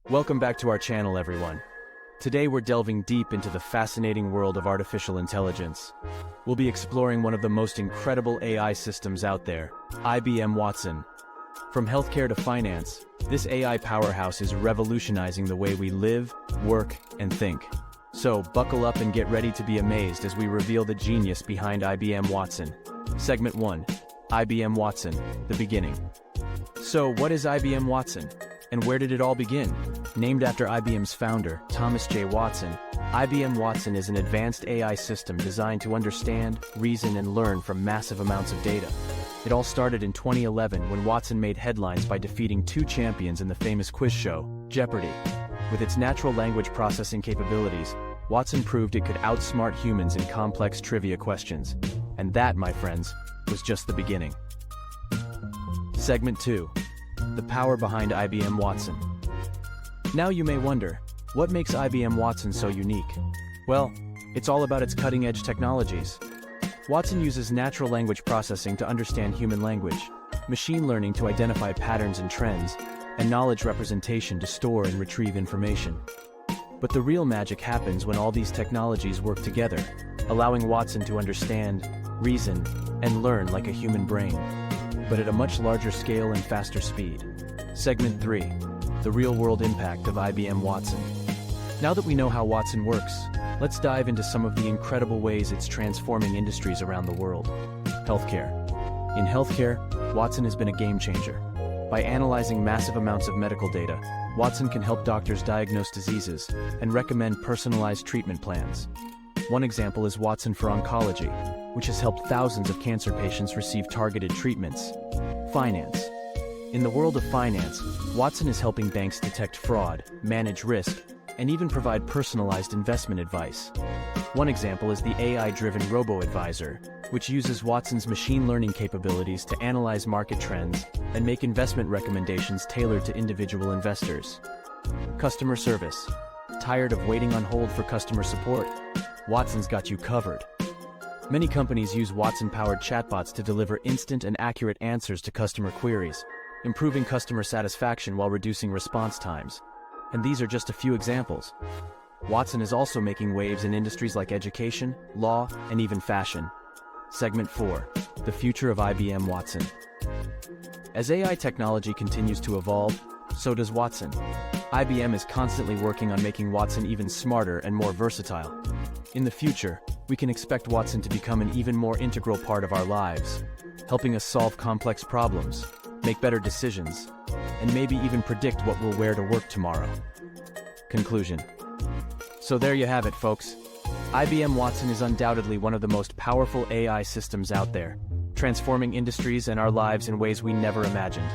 Welcome back to our channel, everyone. Today we're delving deep into the fascinating world of artificial intelligence. We'll be exploring one of the most incredible AI systems out there, IBM Watson. From healthcare to finance, this AI powerhouse is revolutionizing the way we live, work, and think. So, buckle up and get ready to be amazed as we reveal the genius behind IBM Watson. Segment 1. IBM Watson, the beginning. So, what is IBM Watson? And where did it all begin? Named after IBM's founder, Thomas J. Watson, IBM Watson is an advanced AI system designed to understand, reason, and learn from massive amounts of data. It all started in 2011 when Watson made headlines by defeating two champions in the famous quiz show, Jeopardy! With its natural language processing capabilities, Watson proved it could outsmart humans in complex trivia questions. And that, my friends, was just the beginning. Segment 2. The power behind IBM Watson. Now you may wonder, what makes IBM Watson so unique? Well, it's all about its cutting-edge technologies. Watson uses natural language processing to understand human language, machine learning to identify patterns and trends, and knowledge representation to store and retrieve information. But the real magic happens when all these technologies work together, allowing Watson to understand, reason, and learn like a human brain, but at a much larger scale and faster speed. Segment 3. The real-world impact of IBM Watson. Now that we know how Watson works, let's dive into some of the incredible ways it's transforming industries around the world. Healthcare. In healthcare, Watson has been a game-changer. By analyzing massive amounts of medical data, Watson can help doctors diagnose diseases and recommend personalized treatment plans. One example is Watson for Oncology, which has helped thousands of cancer patients receive targeted treatments. Finance. In the world of finance, Watson is helping banks detect fraud, manage risk, and even provide personalized investment advice. One example is the AI-driven Robo-advisor, which uses Watson's machine learning capabilities to analyze market trends and make investment recommendations tailored to individual investors. Customer service. Tired of waiting on hold for customer support? Watson's got you covered. Many companies use Watson-powered chatbots to deliver instant and accurate answers to customer queries, improving customer satisfaction while reducing response times. And these are just a few examples. Watson is also making waves in industries like education, law, and even fashion. Segment 4. The future of IBM Watson. As AI technology continues to evolve, so does Watson. IBM is constantly working on making Watson even smarter and more versatile. In the future, we can expect Watson to become an even more integral part of our lives, helping us solve complex problems, make better decisions, and maybe even predict what we'll wear to work tomorrow. Conclusion. So there you have it, folks. IBM Watson is undoubtedly one of the most powerful AI systems out there, transforming industries and our lives in ways we never imagined.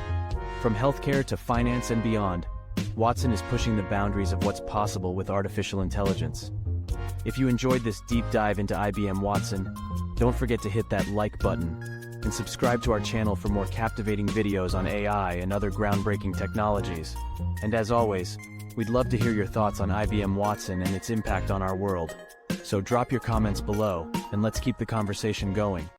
From healthcare to finance and beyond, Watson is pushing the boundaries of what's possible with artificial intelligence. If you enjoyed this deep dive into IBM Watson, don't forget to hit that like button and subscribe to our channel for more captivating videos on AI and other groundbreaking technologies. And as always, we'd love to hear your thoughts on IBM Watson and its impact on our world. So drop your comments below, and let's keep the conversation going.